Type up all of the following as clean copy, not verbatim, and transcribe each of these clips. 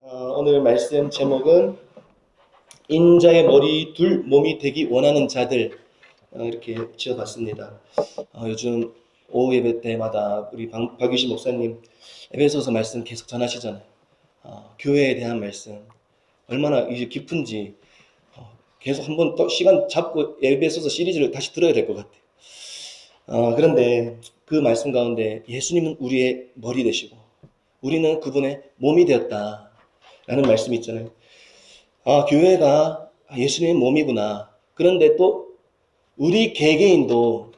오늘 말씀 제목은 인자의 머리 둘 몸이 되기 원하는 자들, 이렇게 지어봤습니다. 요즘 오후 예배 때마다 우리 박유신 목사님 에베소서 말씀 계속 전하시잖아요. 교회에 대한 말씀 얼마나 이제 깊은지 계속 한번 또 시간 잡고 에베소서 시리즈를 다시 들어야 될 것 같아요. 그런데 그 말씀 가운데 예수님은 우리의 머리 되시고 우리는 그분의 몸이 되었다 라는 말씀이 있잖아요. 교회가 예수님의 몸이구나. 그런데 또 우리 개개인도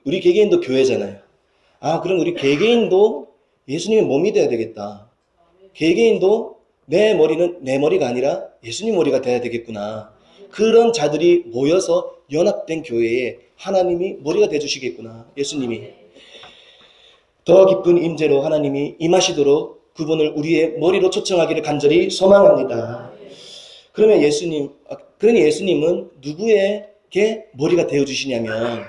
우리 개개인도 교회잖아요. 그럼 우리 개개인도 예수님의 몸이 되어야 되겠다. 개개인도 내 머리는 내 머리가 아니라 예수님 머리가 되어야 되겠구나. 그런 자들이 모여서 연합된 교회에 하나님이 머리가 되어주시겠구나. 예수님이. 더 깊은 임재로 하나님이 임하시도록 그분을 우리의 머리로 초청하기를 간절히 소망합니다. 그러니 예수님은 누구에게 머리가 되어주시냐면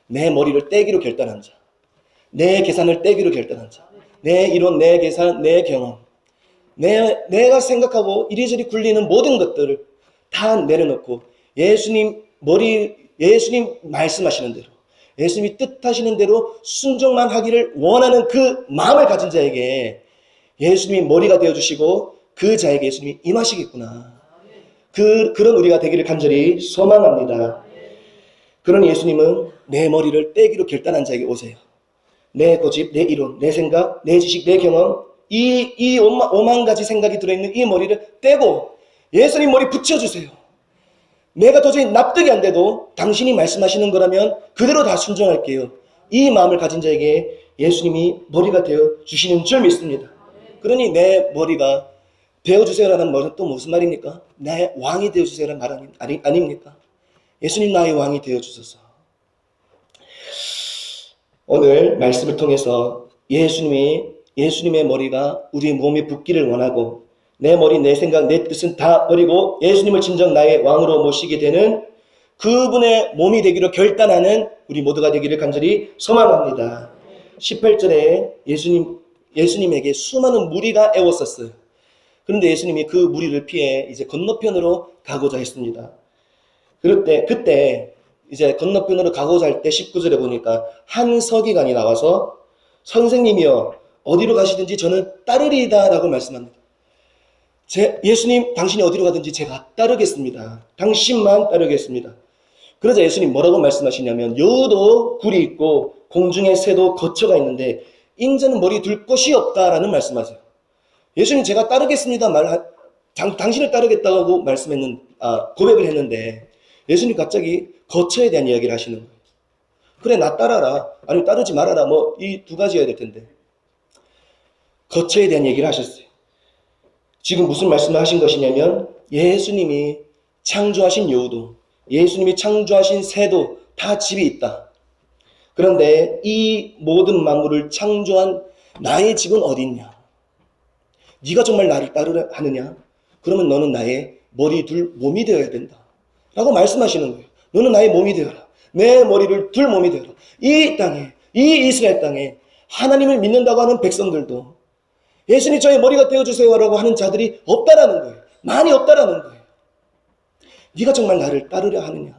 내 머리를 떼기로 결단한 자, 내 계산을 떼기로 결단한 자, 내 이론, 내 계산, 내 경험, 내가 생각하고 이리저리 굴리는 모든 것들을 다 내려놓고 예수님 말씀하시는 대로 예수님이 뜻하시는 대로 순종만 하기를 원하는 그 마음을 가진 자에게 예수님이 머리가 되어주시고 그 자에게 예수님이 임하시겠구나. 그런 우리가 되기를 간절히 소망합니다. 그런 예수님은 내 머리를 떼기로 결단한 자에게 오세요. 내 고집, 내 이론, 내 생각, 내 지식, 내 경험, 이 오만 가지 생각이 들어있는 이 머리를 떼고 예수님 머리 붙여주세요. 내가 도저히 납득이 안 돼도 당신이 말씀하시는 거라면 그대로 다 순종할게요. 이 마음을 가진 자에게 예수님이 머리가 되어 주시는 줄 믿습니다. 그러니 내 머리가 되어주세요라는 말은 또 무슨 말입니까? 내 왕이 되어주세요라는 말 아닙니까? 예수님 나의 왕이 되어주소서. 오늘 말씀을 통해서 예수님의 머리가 우리의 몸에 붙기를 원하고 내 머리, 내 생각, 내 뜻은 다 버리고 예수님을 진정 나의 왕으로 모시게 되는 그분의 몸이 되기로 결단하는 우리 모두가 되기를 간절히 소망합니다. 18절에 예수님에게 수많은 무리가 애웠었어요. 그런데 예수님이 그 무리를 피해 이제 건너편으로 가고자 했습니다. 그때 이제 건너편으로 가고자 할 때 19절에 보니까 한 서기관이 나와서 선생님이여 어디로 가시든지 저는 따르리이다 라고 말씀합니다. 예수님 당신이 어디로 가든지 제가 따르겠습니다. 당신만 따르겠습니다. 그러자 예수님 뭐라고 말씀하시냐면 여우도 굴이 있고 공중의 새도 거처가 있는데 인자는 머리 둘 곳이 없다라는 말씀하세요. 예수님 제가 따르겠습니다 당신을 따르겠다고 고백을 했는데 예수님 갑자기 거처에 대한 이야기를 하시는 거예요. 그래 나 따라라 아니면 따르지 말아라 이 두 가지여야 될 텐데 거처에 대한 얘기를 하셨어요. 지금 무슨 말씀을 하신 것이냐면 예수님이 창조하신 여우도 예수님이 창조하신 새도 다 집이 있다. 그런데 이 모든 만물을 창조한 나의 집은 어디 있냐? 네가 정말 나를 따르려 하느냐? 그러면 너는 나의 머리 둘 몸이 되어야 된다. 라고 말씀하시는 거예요. 너는 나의 몸이 되어라. 내 머리를 둘 몸이 되어라. 이 땅에, 이 이스라엘 땅에 하나님을 믿는다고 하는 백성들도 예수님 저의 머리가 되어주세요라고 하는 자들이 없다라는 거예요. 많이 없다라는 거예요. 네가 정말 나를 따르려 하느냐?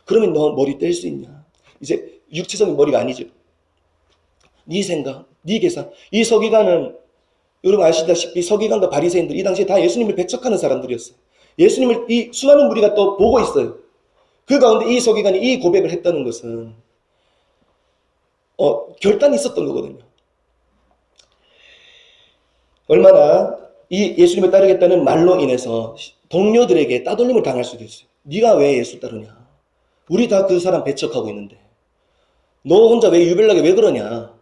그러면 너 머리 뗄 수 있냐? 이제 육체적인 머리가 아니죠. 네 생각, 네 계산. 이 서기관은 여러분 아시다시피 서기관과 바리새인들 이 당시에 다 예수님을 배척하는 사람들이었어요. 예수님을 이 수많은 무리가 또 보고 있어요. 그 가운데 이 서기관이 이 고백을 했다는 것은 결단이 있었던 거거든요. 얼마나 이 예수님을 따르겠다는 말로 인해서 동료들에게 따돌림을 당할 수도 있어요. 네가 왜 예수 따르냐? 우리 다 그 사람 배척하고 있는데 너 혼자 왜 유별나게 왜 그러냐?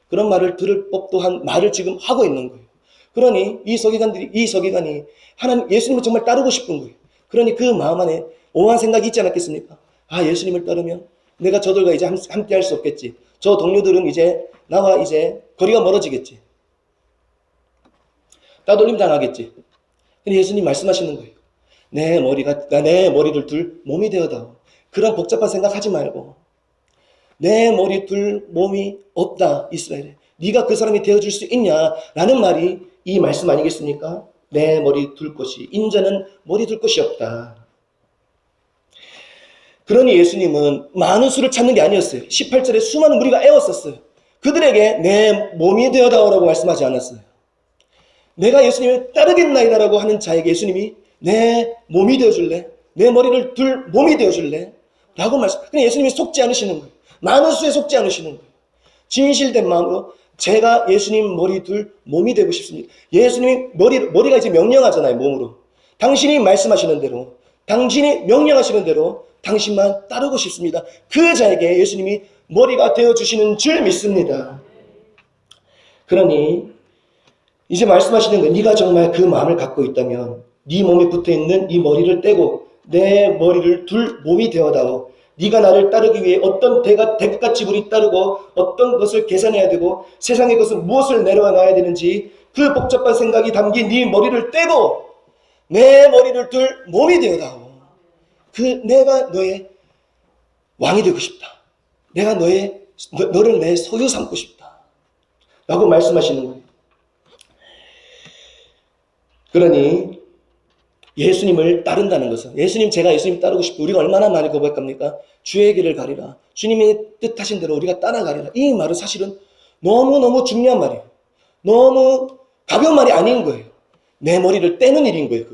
그런 말을 들을 법도 한 말을 지금 하고 있는 거예요. 그러니 이 서기관이 하나님 예수님을 정말 따르고 싶은 거예요. 그러니 그 마음 안에 오만 생각이 있지 않았겠습니까? 예수님을 따르면 내가 저들과 이제 함께 할 수 없겠지. 저 동료들은 이제 나와 이제 거리가 멀어지겠지. 따돌림 당하겠지. 근데 예수님 말씀하시는 거예요. 내 머리를 둘 몸이 되어다오. 그런 복잡한 생각하지 말고 내 머리 둘 몸이 없다 이스라엘에. 네가 그 사람이 되어줄 수 있냐라는 말이 이 말씀 아니겠습니까? 내 머리 둘 곳이, 인자는 머리 둘 곳이 없다. 그러니 예수님은 많은 수를 찾는 게 아니었어요. 18절에 수많은 무리가 애웠었어요. 그들에게 내 몸이 되어다오라고 말씀하지 않았어요. 내가 예수님을 따르겠나이다라고 하는 자에게 예수님이 내 몸이 되어줄래? 내 머리를 둘 몸이 되어줄래? 라고 말씀. 그냥 예수님이 속지 않으시는 거예요. 많은 수에 속지 않으시는 거예요. 진실된 마음으로 제가 예수님 머리 둘 몸이 되고 싶습니다. 예수님이 머리가 이제 명령하잖아요, 몸으로. 당신이 말씀하시는 대로, 당신이 명령하시는 대로 당신만 따르고 싶습니다. 그 자에게 예수님이 머리가 되어주시는 줄 믿습니다. 그러니 이제 말씀하시는 거예요. 네가 정말 그 마음을 갖고 있다면 네 몸에 붙어있는 네 머리를 떼고 내 머리를 둘 몸이 되어다오. 네가 나를 따르기 위해 어떤 대가 지불이 따르고 어떤 것을 계산해야 되고 세상의 것은 무엇을 내려와 놔야 되는지 그 복잡한 생각이 담긴 네 머리를 떼고 내 머리를 둘 몸이 되어다오. 내가 너의 왕이 되고 싶다. 내가 너를 내 소유 삼고 싶다. 라고 말씀하시는 거예요. 그러니 예수님을 따른다는 것은, 제가 예수님 따르고 싶고 우리가 얼마나 많이 고백합니까? 주의 길을 가리라. 주님이 뜻하신 대로 우리가 따라가리라. 이 말은 사실은 너무너무 중요한 말이에요. 너무 가벼운 말이 아닌 거예요. 내 머리를 떼는 일인 거예요.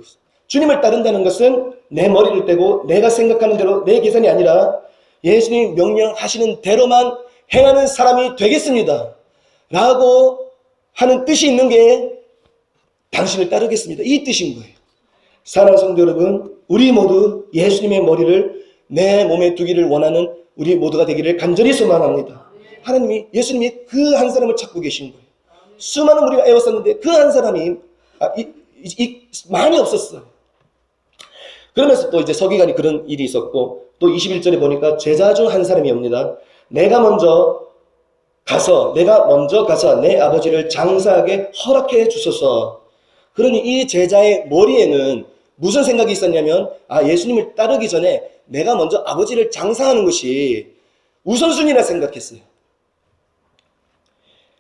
주님을 따른다는 것은 내 머리를 떼고 내가 생각하는 대로 내 계산이 아니라 예수님 명령하시는 대로만 행하는 사람이 되겠습니다. 라고 하는 뜻이 있는 게 당신을 따르겠습니다. 이 뜻인 거예요. 사랑하는 성도 여러분, 우리 모두 예수님의 머리를 내 몸에 두기를 원하는 우리 모두가 되기를 간절히 소망합니다. 하나님이, 예수님이 그 한 사람을 찾고 계신 거예요. 수많은 우리가 애웠었는데 그 한 사람이 많이 없었어요. 그러면서 또 이제 서기관이 그런 일이 있었고 또 21절에 보니까 제자 중 한 사람이 옵니다. 내가 먼저 가서 내 아버지를 장사하게 허락해 주소서. 그러니 이 제자의 머리에는 무슨 생각이 있었냐면 예수님을 따르기 전에 내가 먼저 아버지를 장사하는 것이 우선순위라 생각했어요.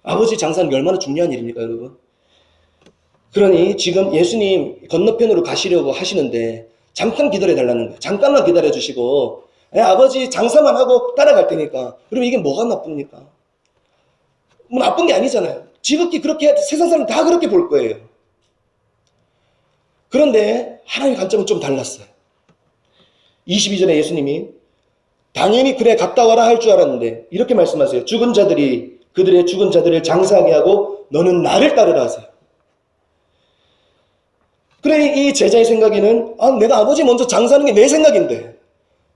아버지 장사하는 게 얼마나 중요한 일입니까, 여러분? 그러니 지금 예수님 건너편으로 가시려고 하시는데 잠깐 기다려달라는 거예요. 잠깐만 기다려주시고 아버지 장사만 하고 따라갈 테니까. 그럼 이게 뭐가 나쁩니까? 뭐 나쁜 게 아니잖아요. 지극히 그렇게 세상 사람 다 그렇게 볼 거예요. 그런데 하나님의 관점은 좀 달랐어요. 22절에 예수님이 당연히 그래 갔다 와라 할 줄 알았는데 이렇게 말씀하세요. 그들의 죽은 자들을 장사하게 하고 너는 나를 따르라 하세요. 그래 이 제자의 생각에는 내가 아버지 먼저 장사하는 게 내 생각인데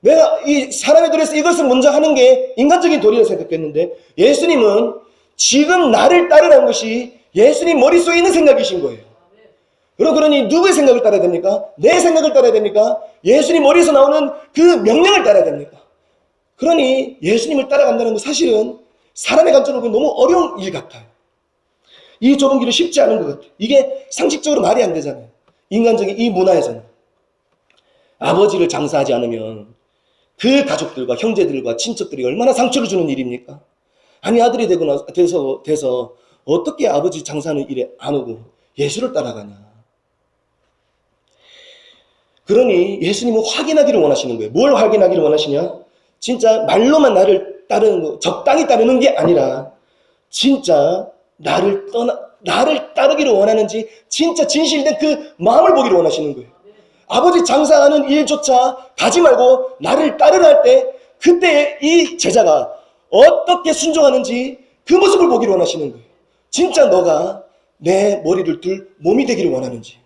내가 이 사람의 도리에서 이것을 먼저 하는 게 인간적인 도리라 생각했는데 예수님은 지금 나를 따르라는 것이 예수님 머릿속에 있는 생각이신 거예요. 그러니 누구의 생각을 따라야 됩니까? 내 생각을 따라야 됩니까? 예수님 머리에서 나오는 그 명령을 따라야 됩니까? 그러니 예수님을 따라간다는 건 사실은 사람의 관점으로 보면 너무 어려운 일 같아요. 이 좁은 길은 쉽지 않은 것 같아요. 이게 상식적으로 말이 안 되잖아요. 인간적인 이 문화에서는. 아버지를 장사하지 않으면 그 가족들과 형제들과 친척들이 얼마나 상처를 주는 일입니까? 아니 아들이 돼서 어떻게 아버지 장사하는 일에 안 오고 예수를 따라가냐. 그러니 예수님은 확인하기를 원하시는 거예요. 뭘 확인하기를 원하시냐? 진짜 말로만 나를 따르는 거, 적당히 따르는 게 아니라 진짜 나를 따르기를 원하는지 진짜 진실된 그 마음을 보기를 원하시는 거예요. 아버지 장사하는 일조차 가지 말고 나를 따르라 할 때 그때 이 제자가 어떻게 순종하는지 그 모습을 보기를 원하시는 거예요. 진짜 너가 내 머리를 둘 몸이 되기를 원하는지.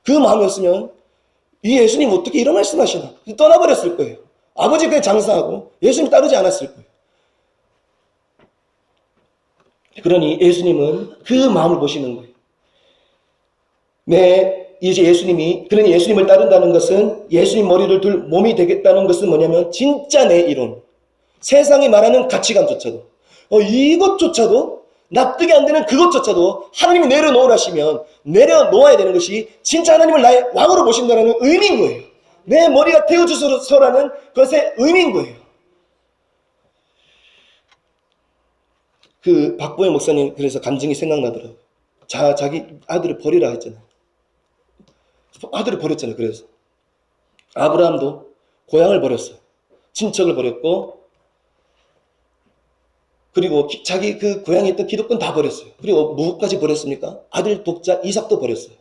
그 마음이었으면 이 예수님 어떻게 이런 말씀하시나 떠나버렸을 거예요. 아버지 그냥 장사하고 예수님 따르지 않았을 거예요. 그러니 예수님은 그 마음을 보시는 거예요. 그러니 예수님을 따른다는 것은 예수님 머리를 둘 몸이 되겠다는 것은 뭐냐면 진짜 내 이론, 세상이 말하는 가치관조차도 이것조차도 납득이 안 되는 그것조차도 하나님이 내려놓으라시면 내려놓아야 되는 것이 진짜 하나님을 나의 왕으로 보신다는 의미인 거예요. 내 머리가 태워주소서라는 것의 의미인 거예요. 그 박보영 목사님 그래서 간증이 생각나더라고요. 자기 아들을 버리라 했잖아요. 아들을 버렸잖아요. 그래서 아브라함도 고향을 버렸어요. 친척을 버렸고, 그리고 자기 그 고향에 있던 기득권 다 버렸어요. 그리고 누구까지 버렸습니까? 아들 독자 이삭도 버렸어요.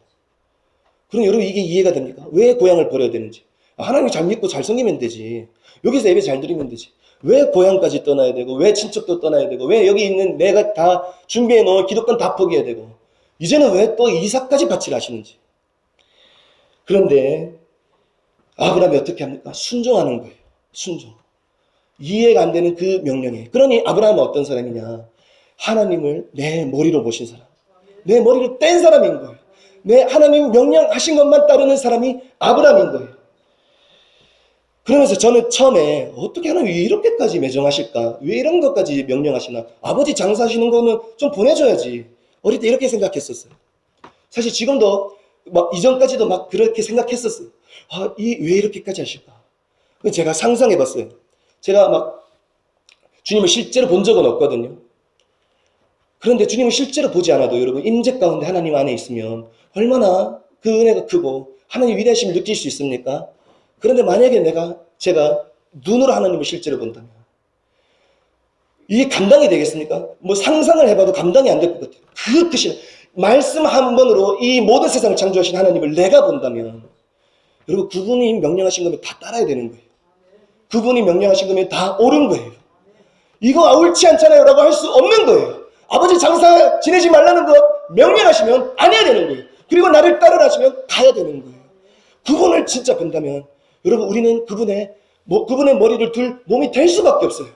그럼 여러분 이게 이해가 됩니까? 왜 고향을 버려야 되는지. 하나님 잘 믿고 잘 섬기면 되지. 여기서 예배 잘 드리면 되지. 왜 고향까지 떠나야 되고, 왜 친척도 떠나야 되고, 왜 여기 있는 내가 다 준비해 놓은 기득권 다 포기해야 되고, 이제는 왜 또 이삭까지 바치라 하시는지. 그런데 아브라함이 어떻게 합니까? 순종하는 거예요. 순종. 이해가 안 되는 그 명령에. 그러니 아브라함은 어떤 사람이냐? 하나님을 내 머리로 보신 사람. 내 머리를 뗀 사람인 거예요. 내 하나님 명령하신 것만 따르는 사람이 아브라함인 거예요. 그러면서 저는 처음에 어떻게 하나님 왜 이렇게까지 매정하실까? 왜 이런 것까지 명령하시나? 아버지 장사하시는 거는 좀 보내줘야지. 어릴 때 이렇게 생각했었어요. 사실 지금도 막 이전까지도 막 그렇게 생각했었어요. 왜 이렇게까지 하실까? 제가 상상해봤어요. 제가 막 주님을 실제로 본 적은 없거든요. 그런데 주님을 실제로 보지 않아도 여러분 임재 가운데 하나님 안에 있으면 얼마나 그 은혜가 크고 하나님 위대하심을 느낄 수 있습니까? 그런데 만약에 제가 눈으로 하나님을 실제로 본다면 이게 감당이 되겠습니까? 뭐 상상을 해봐도 감당이 안 될 것 같아요. 그 크신 말씀 한 번으로 이 모든 세상을 창조하신 하나님을 내가 본다면 여러분 그분이 명령하신 거면 다 따라야 되는 거예요. 그분이 명령하신 거면 다 옳은 거예요. 이거 옳지 않잖아요 라고 할 수 없는 거예요. 아버지 장사 지내지 말라는 것 명령하시면 안 해야 되는 거예요. 그리고 나를 따르라 하시면 가야 되는 거예요. 그분을 진짜 본다면 여러분 우리는 그분의 머리를 둘 몸이 될 수밖에 없어요.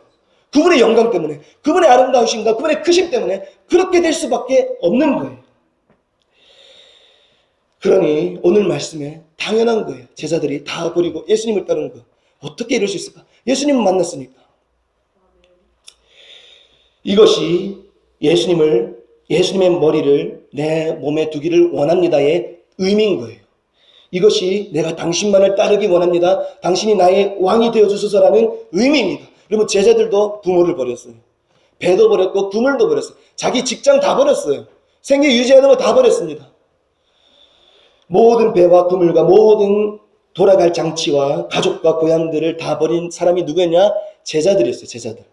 그분의 영광 때문에, 그분의 아름다우심과 그분의 크심 때문에 그렇게 될 수밖에 없는 거예요. 그러니 오늘 말씀에 당연한 거예요. 제자들이 다 버리고 예수님을 따르는 거. 어떻게 이럴 수 있을까? 예수님을 만났으니까. 이것이 예수님의 머리를 내 몸에 두기를 원합니다의 의미인 거예요. 이것이 내가 당신만을 따르기 원합니다. 당신이 나의 왕이 되어주소서라는 의미입니다. 여러분 제자들도 부모를 버렸어요. 배도 버렸고 그물도 버렸어요. 자기 직장 다 버렸어요. 생계 유지하는 거 다 버렸습니다. 모든 배와 그물과 모든 돌아갈 장치와 가족과 고향들을 다 버린 사람이 누구였냐? 제자들이었어요. 제자들.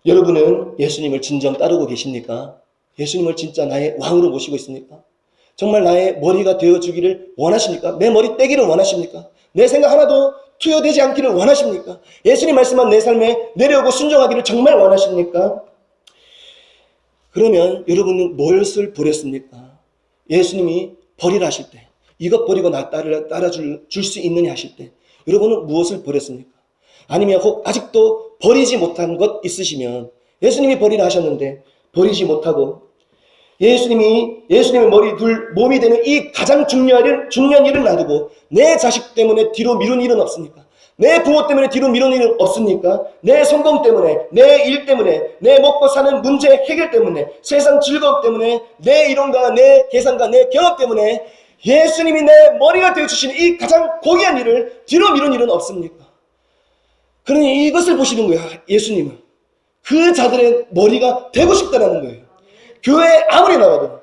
여러분은 예수님을 진정 따르고 계십니까? 예수님을 진짜 나의 왕으로 모시고 있습니까? 정말 나의 머리가 되어주기를 원하십니까? 내 머리 떼기를 원하십니까? 내 생각 하나도 투여되지 않기를 원하십니까? 예수님 말씀만 내 삶에 내려오고 순종하기를 정말 원하십니까? 그러면 여러분은 무엇을 버렸습니까? 예수님이 버리라 하실 때, 이것 버리고 나 따라줄 수 있느냐 하실 때 여러분은 무엇을 버렸습니까? 아니면 혹 아직도 버리지 못한 것 있으시면 예수님이 버리라 하셨는데 버리지 못하고 예수님의 머리 둘 몸이 되는 이 가장 중요한 일을 놔두고 내 자식 때문에 뒤로 미룬 일은 없습니까? 내 부모 때문에 뒤로 미룬 일은 없습니까? 내 성공 때문에, 내 일 때문에, 내 먹고 사는 문제 해결 때문에, 세상 즐거움 때문에, 내 이론과 내 계산과 내 경험 때문에 예수님이 내 머리가 되어주시는 이 가장 고귀한 일을 뒤로 미룬 일은 없습니까? 그러니 이것을 보시는 거예요. 예수님은 그 자들의 머리가 되고 싶다라는 거예요. 교회에 아무리 나와도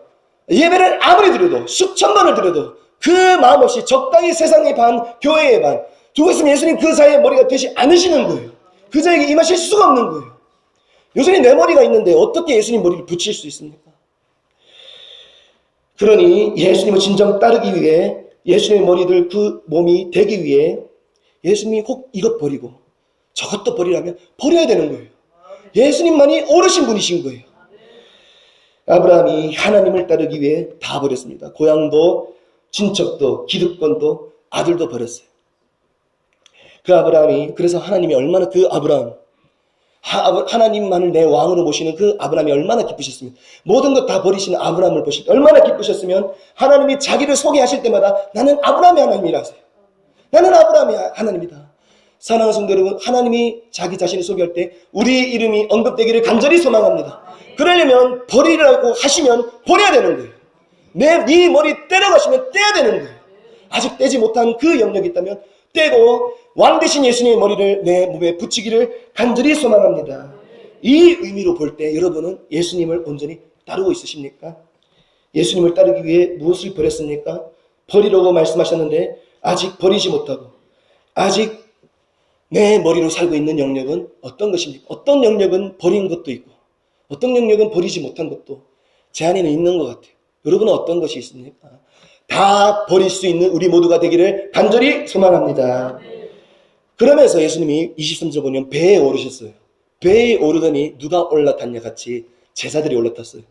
예배를 아무리 드려도 수천 번을 드려도 그 마음 없이 적당히 세상의 반 교회의 반 두고 있으면 예수님 그 사이에 머리가 되지 않으시는 거예요. 그 자에게 임하실 수가 없는 거예요. 요즘에 내 머리가 있는데 어떻게 예수님 머리를 붙일 수 있습니까? 그러니 예수님을 진정 따르기 위해 예수님의 머리들 그 몸이 되기 위해 예수님이 혹 이것 버리고 저것도 버리라면 버려야 되는 거예요. 예수님만이 옳으신 분이신 거예요. 아브라함이 하나님을 따르기 위해 다 버렸습니다. 고향도 친척도 기득권도 아들도 버렸어요. 그 아브라함이 그래서 하나님이 얼마나 그 아브라함 하나님만을 내 왕으로 모시는 그 아브라함이 얼마나 기쁘셨으면 모든 것 다 버리시는 아브라함을 보실 때 얼마나 기쁘셨으면 하나님이 자기를 소개하실 때마다 나는 아브라함의 하나님이라 하세요. 나는 아브라함의 하나님이다. 사랑하는 성도 여러분, 하나님이 자기 자신을 소개할 때 우리 이름이 언급되기를 간절히 소망합니다. 그러려면 버리라고 하시면 버려야 되는 거예요. 네 머리 떼라고 하시면 떼야 되는 거예요. 아직 떼지 못한 그 영역이 있다면 떼고 왕 대신 예수님의 머리를 내 몸에 붙이기를 간절히 소망합니다. 이 의미로 볼 때 여러분은 예수님을 온전히 따르고 있으십니까? 예수님을 따르기 위해 무엇을 버렸습니까? 버리라고 말씀하셨는데 아직 버리지 못하고 아직 내 머리로 살고 있는 영역은 어떤 것입니까? 어떤 영역은 버린 것도 있고 어떤 영역은 버리지 못한 것도 제 안에는 있는 것 같아요. 여러분은 어떤 것이 있습니까? 다 버릴 수 있는 우리 모두가 되기를 간절히 소망합니다. 그러면서 예수님이 23절 보면 배에 오르셨어요. 배에 오르더니 누가 올라탔냐 같이 제자들이 올라탔어요.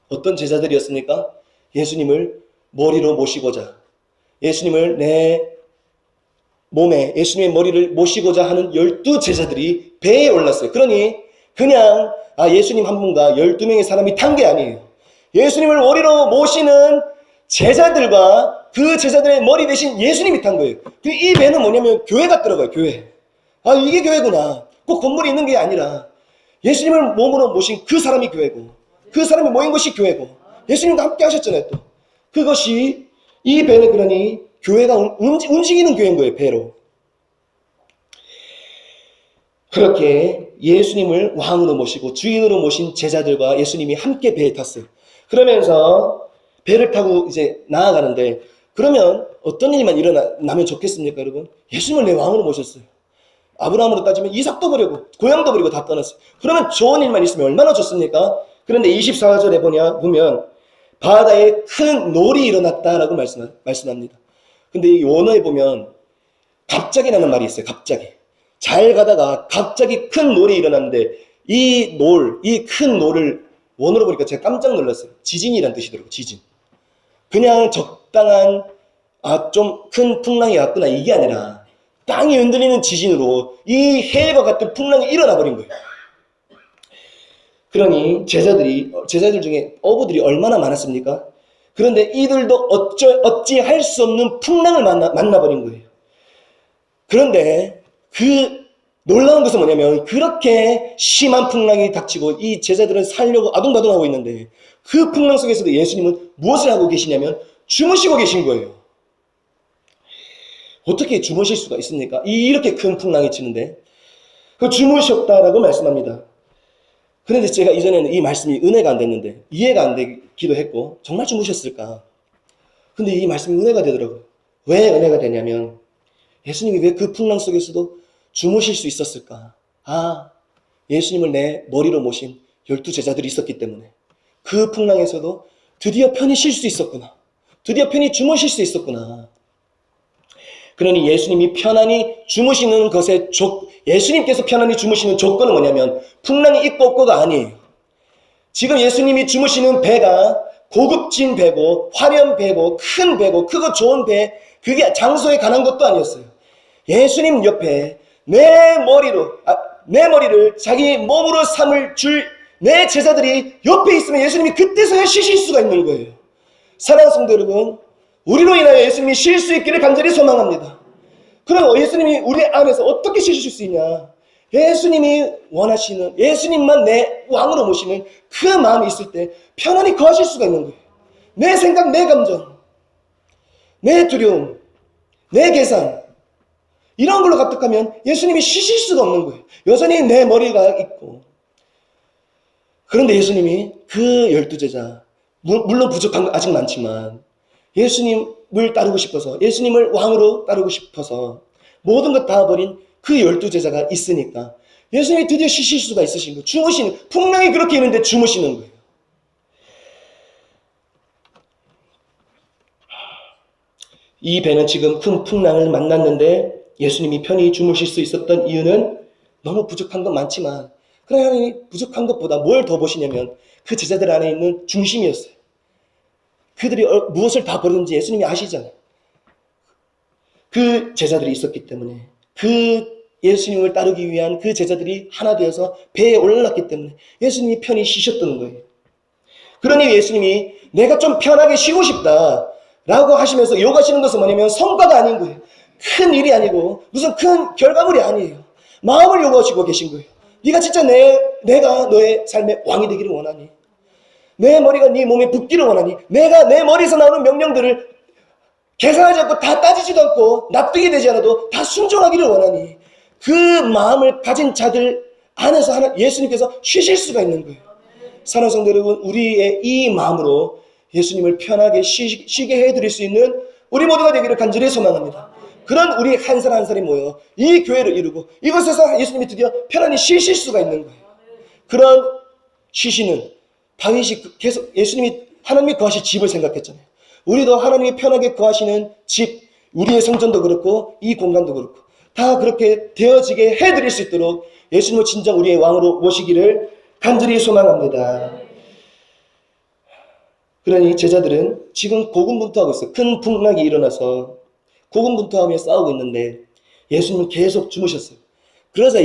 어떤 제자들이었습니까? 예수님을 머리로 모시고자 예수님을 내 몸에 예수님의 머리를 모시고자 하는 12제자들이 배에 올랐어요. 그러니 그냥 예수님 한 분과 12명의 사람이 탄 게 아니에요. 예수님을 머리로 모시는 제자들과 그 제자들의 머리 대신 예수님이 탄 거예요. 이 배는 뭐냐면 교회가 들어가요. 교회. 이게 교회구나. 꼭 건물이 있는 게 아니라 예수님을 몸으로 모신 그 사람이 교회고 그 사람이 모인 것이 교회고 예수님과 함께 하셨잖아요. 또 그것이 이 배는 그러니 교회가 움직이는 교회인 거예요. 배로. 그렇게 예수님을 왕으로 모시고 주인으로 모신 제자들과 예수님이 함께 배에 탔어요. 그러면서 배를 타고 이제 나아가는데 그러면 어떤 일만 일어나면 좋겠습니까, 여러분? 예수님을 내 왕으로 모셨어요. 아브라함으로 따지면 이삭도 버리고 고향도 버리고 다 떠났어요. 그러면 좋은 일만 있으면 얼마나 좋습니까? 그런데 24절에 보면 바다에 큰 놀이 일어났다라고 말씀합니다. 근데 이 원어에 보면 갑자기라는 말이 있어요. 갑자기. 잘 가다가 갑자기 큰 놀이 일어났는데 이 큰 놀을 원어로 보니까 제가 깜짝 놀랐어요. 지진이란 뜻이더라고요. 지진. 그냥 적당한 좀 큰 풍랑이 왔구나 이게 아니라 땅이 흔들리는 지진으로 이 해일과 같은 풍랑이 일어나 버린 거예요. 그러니 제자들 중에 어부들이 얼마나 많았습니까? 그런데 이들도 어찌할 수 없는 풍랑을 만나버린 거예요. 그런데 그 놀라운 것은 뭐냐면 그렇게 심한 풍랑이 닥치고 이 제자들은 살려고 아둥바둥하고 있는데 그 풍랑 속에서도 예수님은 무엇을 하고 계시냐면 주무시고 계신 거예요. 어떻게 주무실 수가 있습니까? 이렇게 큰 풍랑이 치는데 그 주무셨다라고 말씀합니다. 그런데 제가 이전에는 이 말씀이 은혜가 안 됐는데 이해가 안 되기도 했고 정말 주무셨을까? 근데 이 말씀이 은혜가 되더라고요. 왜 은혜가 되냐면 예수님이 왜 그 풍랑 속에서도 주무실 수 있었을까? 예수님을 내 머리로 모신 12제자들이 있었기 때문에 그 풍랑에서도 드디어 편히 쉴 수 있었구나. 드디어 편히 주무실 수 있었구나. 그러니 예수님이 편안히 주무시는 것에 예수님께서 편안히 주무시는 조건은 뭐냐면 풍랑이 있고 없고가 아니에요. 지금 예수님이 주무시는 배가 고급진 배고 화려한 배고 큰 배고 크고 좋은 배 그게 장소에 관한 것도 아니었어요. 예수님 옆에 내 머리를 자기 몸으로 삼을 내 제자들이 옆에 있으면 예수님이 그때서야 쉬실 수가 있는 거예요. 사랑하는 성도 여러분, 우리로 인하여 예수님이 쉴 수 있기를 간절히 소망합니다. 그럼 예수님이 우리 안에서 어떻게 쉬실 수 있냐? 예수님이 원하시는, 예수님만 내 왕으로 모시는 그 마음이 있을 때 편안히 거하실 수가 있는 거예요. 내 생각, 내 감정, 내 두려움, 내 계산 이런 걸로 가득하면 예수님이 쉬실 수가 없는 거예요. 여전히 내 머리가 있고. 그런데 예수님이 그 12제자 물론 부족한 거 아직 많지만 예수님을 따르고 싶어서 예수님을 왕으로 따르고 싶어서 모든 것 다 버린 그 12제자가 있으니까 예수님이 드디어 쉬실 수가 있으신 거예요. 주무시는 풍랑이 그렇게 있는데 주무시는 거예요. 이 배는 지금 큰 풍랑을 만났는데 예수님이 편히 주무실 수 있었던 이유는 너무 부족한 건 많지만 그러나 하나님이 부족한 것보다 뭘 더 보시냐면 그 제자들 안에 있는 중심이었어요. 그들이 무엇을 다 버렸는지 예수님이 아시잖아요. 그 제자들이 있었기 때문에 그 예수님을 따르기 위한 그 제자들이 하나 되어서 배에 올랐기 때문에 예수님이 편히 쉬셨던 거예요. 그러니 예수님이 내가 좀 편하게 쉬고 싶다 라고 하시면서 요구하시는 것은 뭐냐면 성과가 아닌 거예요. 큰 일이 아니고 무슨 큰 결과물이 아니에요. 마음을 요구하시고 계신 거예요. 네가 진짜 내가 너의 삶의 왕이 되기를 원하니? 내 머리가 네 몸에 붙기를 원하니? 내가 내 머리에서 나오는 명령들을 계산하지 않고 다 따지지도 않고 납득이 되지 않아도 다 순종하기를 원하니? 그 마음을 가진 자들 안에서 예수님께서 쉬실 수가 있는 거예요. 사랑하는 성도 여러분, 우리의 이 마음으로 예수님을 편하게 쉬게 해드릴 수 있는 우리 모두가 되기를 간절히 소망합니다. 그런 우리 한 사람 한 사람이 모여 이 교회를 이루고 이곳에서 예수님이 드디어 편안히 쉬실 수가 있는 거예요. 그런 쉬시는 다윗이 계속 예수님이 하나님이 거하실 집을 생각했잖아요. 우리도 하나님이 편하게 거하시는 집, 우리의 성전도 그렇고 이 공간도 그렇고 다 그렇게 되어지게 해드릴 수 있도록 예수님을 진정 우리의 왕으로 모시기를 간절히 소망합니다. 그러니 제자들은 지금 고군분투하고 있어요. 큰 풍랑이 일어나서 고군분투하며 싸우고 있는데 예수님은 계속 주무셨어요. 그러자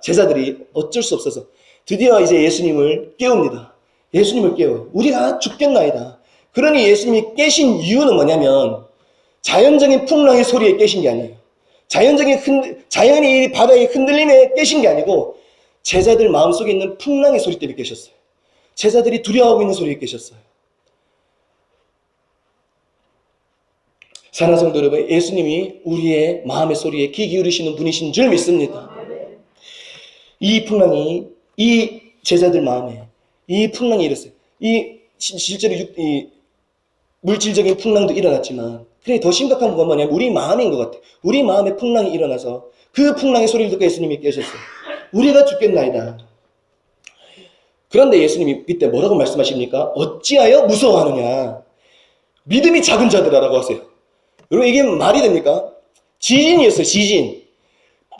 제자들이 어쩔 수 없어서 드디어 이제 예수님을 깨웁니다. 예수님을 깨워요. 우리가 죽겠나이다. 그러니 예수님이 깨신 이유는 뭐냐면 자연적인 풍랑의 소리에 깨신 게 아니에요. 자연이 바다의 흔들림에 깨신 게 아니고 제자들 마음속에 있는 풍랑의 소리 때문에 깨셨어요. 제자들이 두려워하고 있는 소리에 깨셨어요. 사랑하는 성도 여러분, 예수님이 우리의 마음의 소리에 귀 기울이시는 분이신 줄 믿습니다. 이 풍랑이 이 제자들 마음에 이 풍랑이 일었어요. 실제로 이 물질적인 풍랑도 일어났지만 그래 더 심각한 건 뭐냐면 우리 마음인 것 같아요. 우리 마음에 풍랑이 일어나서 그 풍랑의 소리를 듣고 예수님이 깨셨어요. 우리가 죽겠나이다. 그런데 예수님이 그때 뭐라고 말씀하십니까? 어찌하여 무서워하느냐. 믿음이 작은 자들아라고 하세요. 여러분 이게 말이 됩니까? 지진이었어요. 지진.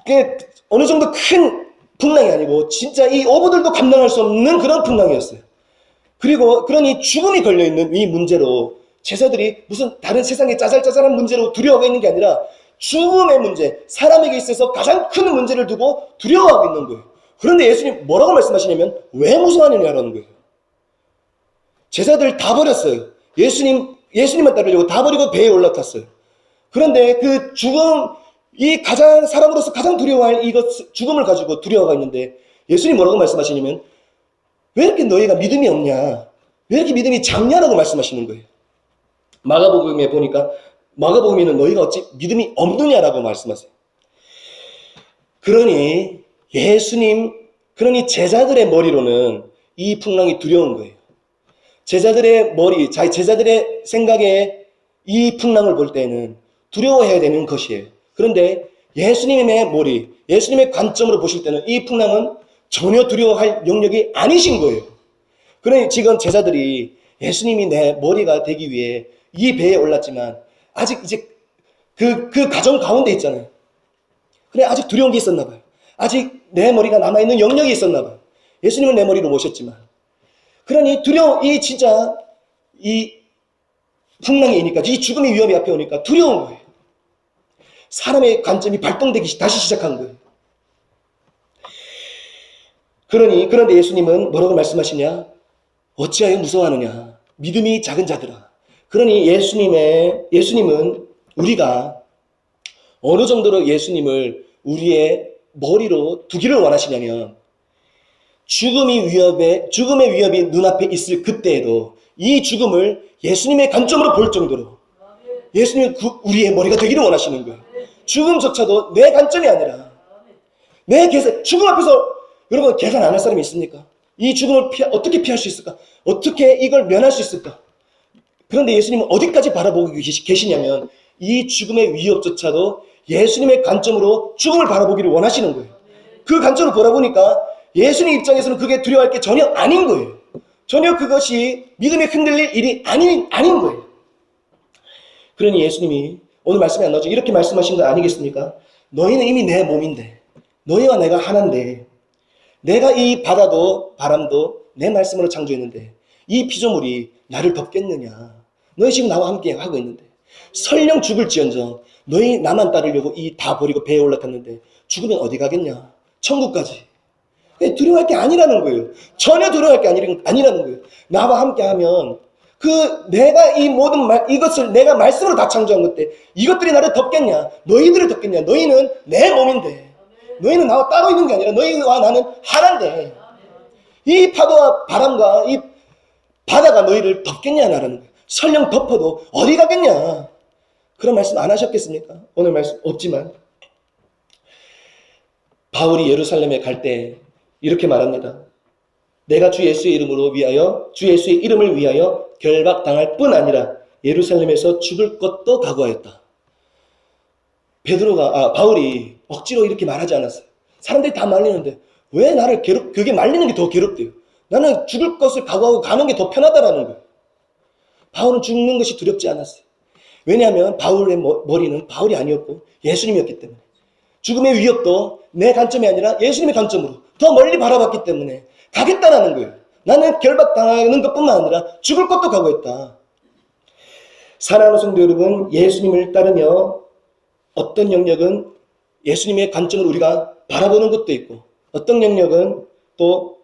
그게 어느 정도 큰 풍랑이 아니고 진짜 이 어부들도 감당할 수 없는 그런 풍랑이었어요. 그리고 그러니 죽음이 걸려있는 이 문제로 제자들이 무슨 다른 세상의 짜잘짜잘한 문제로 두려워하고 있는 게 아니라 죽음의 문제, 사람에게 있어서 가장 큰 문제를 두고 두려워하고 있는 거예요. 그런데 예수님 뭐라고 말씀하시냐면 왜 무서워하느냐라는 거예요. 제자들 다 버렸어요. 예수님만 따르려고 다 버리고 배에 올라탔어요. 그런데 그 사람으로서 가장 두려워할 죽음을 가지고 두려워가 있는데 예수님 뭐라고 말씀하시냐면 왜 이렇게 너희가 믿음이 없냐? 왜 이렇게 믿음이 작냐라고 말씀하시는 거예요. 마가복음에 보니까 마가복음에는 너희가 어찌 믿음이 없느냐라고 말씀하세요. 그러니 제자들의 머리로는 이 풍랑이 두려운 거예요. 제자들의 생각에 이 풍랑을 볼 때는 두려워해야 되는 것이에요. 그런데 예수님의 관점으로 보실 때는 이 풍랑은 전혀 두려워할 영역이 아니신 거예요. 그러니 지금 제자들이 예수님이 내 머리가 되기 위해 이 배에 올랐지만 아직 이제 그 가정 가운데 있잖아요. 그래 아직 두려운 게 있었나 봐요. 아직 내 머리가 남아있는 영역이 있었나 봐요. 예수님은 내 머리로 모셨지만 그러니 이 풍랑이 오니까 이 죽음의 위험이 앞에 오니까 두려운 거예요. 사람의 관점이 발동되기 다시 시작한 거예요. 그런데 예수님은 뭐라고 말씀하시냐? 어찌하여 무서워하느냐? 믿음이 작은 자들아. 그러니 예수님은 우리가 어느 정도로 예수님을 우리의 머리로 두기를 원하시냐면 죽음의 위협이 눈앞에 있을 그때에도 이 죽음을 예수님의 관점으로 볼 정도로 예수님은 우리의 머리가 되기를 원하시는 거예요. 죽음조차도 내 관점이 아니라 죽음 앞에서 여러분 계산 안 할 사람이 있습니까? 이 죽음을 어떻게 피할 수 있을까? 어떻게 이걸 면할 수 있을까? 그런데 예수님은 어디까지 바라보고 계시냐면 이 죽음의 위협조차도 예수님의 관점으로 죽음을 바라보기를 원하시는 거예요. 그 관점으로 보라보니까 예수님 입장에서는 그게 두려워할 게 전혀 아닌 거예요. 전혀 그것이 믿음에 흔들릴 일이 아닌 거예요. 그러니 예수님이 오늘 말씀이 안 나오죠. 이렇게 말씀하신 거 아니겠습니까? 너희는 이미 내 몸인데 너희와 내가 하나인데 내가 이 바다도 바람도 내 말씀으로 창조했는데 이 피조물이 나를 덮겠느냐. 너희 지금 나와 함께 하고 있는데 설령 죽을지언정 너희 나만 따르려고 다 버리고 배에 올라탔는데 죽으면 어디 가겠냐. 천국까지. 두려워할 게 아니라는 거예요. 전혀 두려워할 게 아니라는 거예요. 나와 함께 하면 내가 이 모든 이것을 내가 말씀으로 다 창조한 것들 이것들이 나를 덮겠냐. 너희들을 덮겠냐. 너희는 내 몸인데 너희는 나와 따로 있는 게 아니라 너희와 나는 하나인데 이 파도와 바람과 이 바다가 너희를 덮겠냐라는 거예요. 설령 덮어도 어디 가겠냐. 그런 말씀 안 하셨겠습니까? 오늘 말씀 없지만 바울이 예루살렘에 갈 때 이렇게 말합니다. 내가 주 예수의 이름을 위하여 결박당할 뿐 아니라 예루살렘에서 죽을 것도 각오하였다. 바울이 억지로 이렇게 말하지 않았어요. 사람들이 다 말리는데 왜 나를 그게 말리는 게 더 괴롭대요. 나는 죽을 것을 각오하고 가는 게 더 편하다라는 거예요. 바울은 죽는 것이 두렵지 않았어요. 왜냐하면 바울의 머리는 바울이 아니었고 예수님이었기 때문에, 죽음의 위협도 내 관점이 아니라 예수님의 관점으로 더 멀리 바라봤기 때문에 가겠다라는 거예요. 나는 결박당하는 것뿐만 아니라 죽을 것도 각오했다. 사랑하는 성도 여러분, 예수님을 따르며 어떤 영역은 예수님의 관점으로 우리가 바라보는 것도 있고, 어떤 영역은 또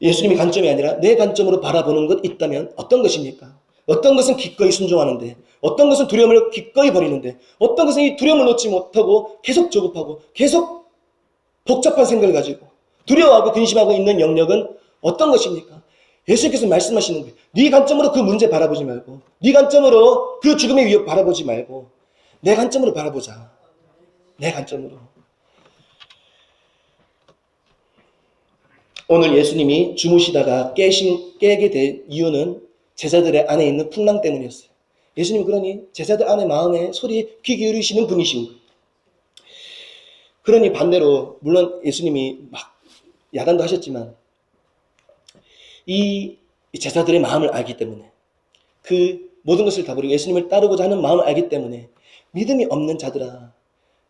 예수님의 관점이 아니라 내 관점으로 바라보는 것 있다면 어떤 것입니까? 어떤 것은 기꺼이 순종하는데, 어떤 것은 두려움을 기꺼이 버리는데, 어떤 것은 이 두려움을 놓지 못하고 계속 조급하고 계속 복잡한 생각을 가지고 두려워하고 근심하고 있는 영역은 어떤 것입니까? 예수님께서 말씀하시는 거예요. 네 관점으로 그 문제 바라보지 말고, 네 관점으로 그 죽음의 위협 바라보지 말고 내 관점으로 바라보자. 내 관점으로. 오늘 예수님이 주무시다가 깨게 된 이유는 제자들의 안에 있는 풍랑 때문이었어요. 예수님 그러니 제자들 안에 마음에 소리에 귀 기울이시는 분이신 거예요. 그러니 반대로 물론 예수님이 막 야단도 하셨지만 이 제자들의 마음을 알기 때문에, 그 모든 것을 다 버리고 예수님을 따르고자 하는 마음을 알기 때문에 믿음이 없는 자들아,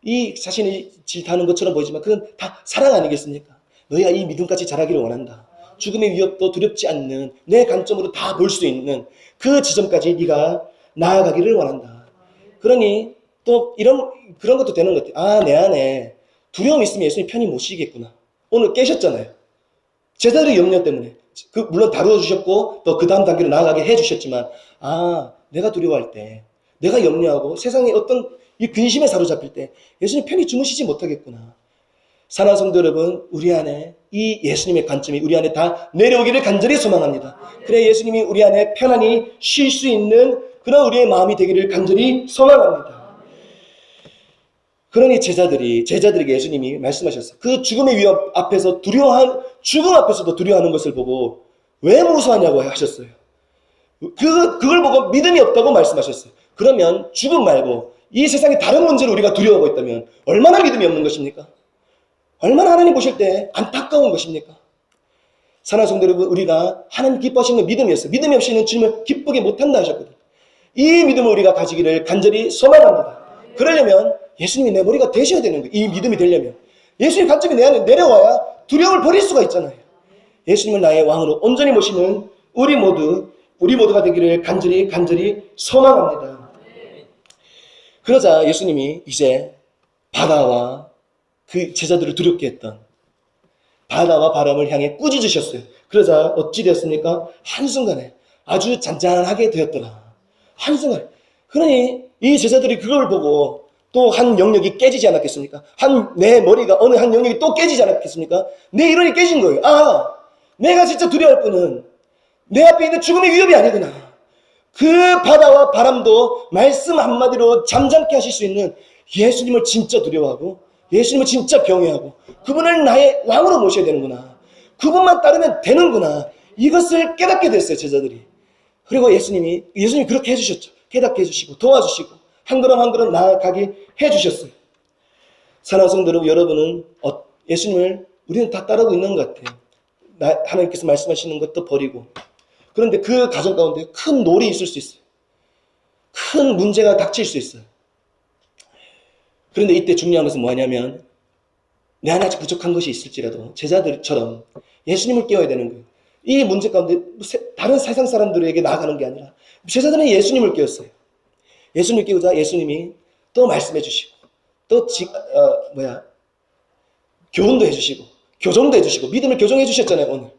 이 자신이 질타하는 것처럼 보이지만 그건 다 사랑 아니겠습니까? 너희가 이 믿음까지 자라기를 원한다. 죽음의 위협도 두렵지 않는 내 관점으로 다 볼 수 있는 그 지점까지 네가 나아가기를 원한다. 그러니 또 그런 것도 되는 것 같아요. 내 안에 두려움이 있으면 예수님 편히 못 쉬겠구나. 오늘 깨셨잖아요. 제자들의 염려 때문에. 물론 다루어 주셨고 또 그 다음 단계로 나아가게 해주셨지만, 내가 두려워할 때, 내가 염려하고 세상에 어떤 이 근심에 사로잡힐 때 예수님 편히 주무시지 못하겠구나. 사랑하는 성도 여러분, 우리 안에 이 예수님의 관점이 우리 안에 다 내려오기를 간절히 소망합니다. 그래 예수님이 우리 안에 편안히 쉴 수 있는 그런 우리의 마음이 되기를 간절히 소망합니다. 그러니 제자들에게 예수님이 말씀하셨어요. 그 죽음의 위협 앞에서 죽음 앞에서도 두려워하는 것을 보고 왜 무서워하냐고 하셨어요. 그걸 보고 믿음이 없다고 말씀하셨어요. 그러면 죽음 말고 이 세상에 다른 문제를 우리가 두려워하고 있다면 얼마나 믿음이 없는 것입니까? 얼마나 하나님 보실 때 안타까운 것입니까? 사랑하는 성도 여러분, 우리가 하나님 기뻐하시는 믿음이 있어요. 믿음이 없이는 주님을 기쁘게 못한다 하셨거든요. 이 믿음을 우리가 가지기를 간절히 소망합니다. 그러려면 예수님이 내 머리가 되셔야 되는 거예요. 이 믿음이 되려면 예수님 관점이 내 안에 내려와야 두려움을 버릴 수가 있잖아요. 예수님을 나의 왕으로 온전히 모시는 우리 모두가 되기를 간절히 소망합니다. 그러자 예수님이 이제 바다와 그 제자들을 두렵게 했던 바다와 바람을 향해 꾸짖으셨어요. 그러자 어찌 되었습니까? 한순간에 아주 잔잔하게 되었더라. 한순간에. 그러니 이 제자들이 그걸 보고 또 한 영역이 깨지지 않았겠습니까? 내 머리가 어느 한 영역이 또 깨지지 않았겠습니까? 내 이론이 깨진 거예요. 내가 진짜 두려워할 뿐은 내 앞에 있는 죽음의 위협이 아니구나. 그 바다와 바람도 말씀 한마디로 잠잠케 하실 수 있는 예수님을 진짜 두려워하고 예수님을 진짜 경외하고 그분을 나의 왕으로 모셔야 되는구나. 그분만 따르면 되는구나. 이것을 깨닫게 됐어요, 제자들이. 그리고 예수님이 그렇게 해주셨죠. 깨닫게 해주시고 도와주시고 한 걸음 한 걸음 나아가게 해주셨어요. 사랑하는 성도 여러분은 예수님을 우리는 다 따르고 있는 것 같아요. 하나님께서 말씀하시는 것도 버리고. 그런데 그 가정 가운데 큰 놀이 있을 수 있어요. 큰 문제가 닥칠 수 있어요. 그런데 이때 중요한 것은 뭐냐면 내 안에 아직 부족한 것이 있을지라도 제자들처럼 예수님을 깨워야 되는 거예요. 이 문제 가운데 다른 세상 사람들에게 나아가는 게 아니라 제자들은 예수님을 깨웠어요. 예수님을 깨우자 예수님이 또 말씀해 주시고 또 교훈도 해주시고 교정도 해주시고 믿음을 교정해 주셨잖아요, 오늘.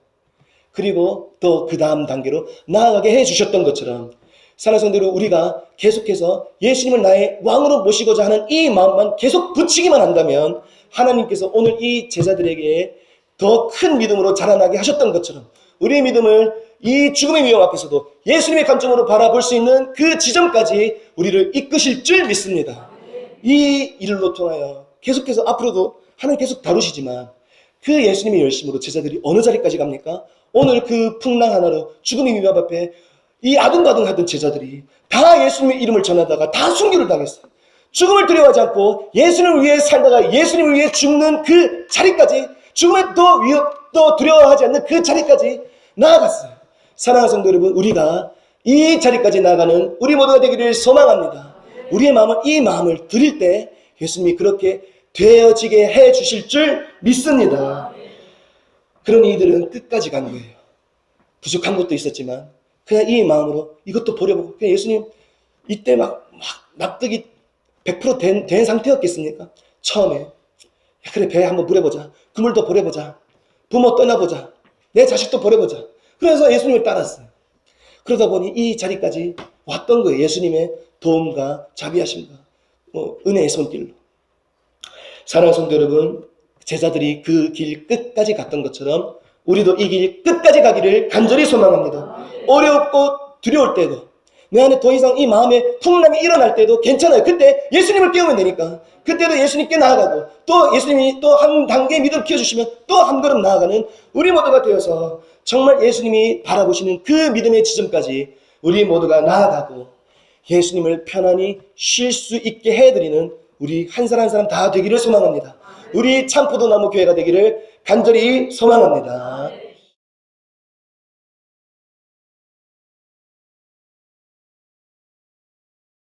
그리고 또 그 다음 단계로 나아가게 해주셨던 것처럼 사랑하는 성도들, 우리가 계속해서 예수님을 나의 왕으로 모시고자 하는 이 마음만 계속 붙이기만 한다면 하나님께서 오늘 이 제자들에게 더 큰 믿음으로 자라나게 하셨던 것처럼 우리의 믿음을 이 죽음의 위험 앞에서도 예수님의 관점으로 바라볼 수 있는 그 지점까지 우리를 이끄실 줄 믿습니다. 이 일로 통하여 계속해서 앞으로도 하나님 계속 다루시지만 그 예수님의 열심으로 제자들이 어느 자리까지 갑니까? 오늘 그 풍랑 하나로 죽음의 위협 앞에 이 아둥바둥하던 제자들이 다 예수님의 이름을 전하다가 다 순교를 당했어요. 죽음을 두려워하지 않고 예수님을 위해 살다가 예수님을 위해 죽는 그 자리까지, 죽음의 또 위협도 두려워하지 않는 그 자리까지 나아갔어요. 사랑하는 성도 여러분, 우리가 이 자리까지 나아가는 우리 모두가 되기를 소망합니다. 우리의 마음은 이 마음을 드릴 때 예수님이 그렇게 되어지게 해 주실 줄 믿습니다. 그런 이들은 끝까지 간 거예요. 부족한 것도 있었지만 그냥 이 마음으로 이것도 버려보고, 그냥 예수님 이때 막 납득이 100% 된 상태였겠습니까? 처음에 그래, 배 한번 물어보자, 그물도 버려보자, 부모 떠나보자, 내 자식도 버려보자. 그래서 예수님을 따랐어요. 그러다 보니 이 자리까지 왔던 거예요. 예수님의 도움과 자비하심과 은혜의 손길로. 사랑하는 성도 여러분, 제자들이 그 길 끝까지 갔던 것처럼 우리도 이 길 끝까지 가기를 간절히 소망합니다. 어렵고 두려울 때도, 내 안에 더 이상 이 마음에 풍랑이 일어날 때도 괜찮아요. 그때 예수님을 깨우면 되니까. 그때도 예수님께 나아가고, 또 예수님이 또 한 단계 믿음을 키워주시면 또 한 걸음 나아가는 우리 모두가 되어서 정말 예수님이 바라보시는 그 믿음의 지점까지 우리 모두가 나아가고 예수님을 편안히 쉴 수 있게 해드리는 우리 한 사람 한 사람 다 되기를 소망합니다. 우리 참포도나무 교회가 되기를 간절히 소망합니다.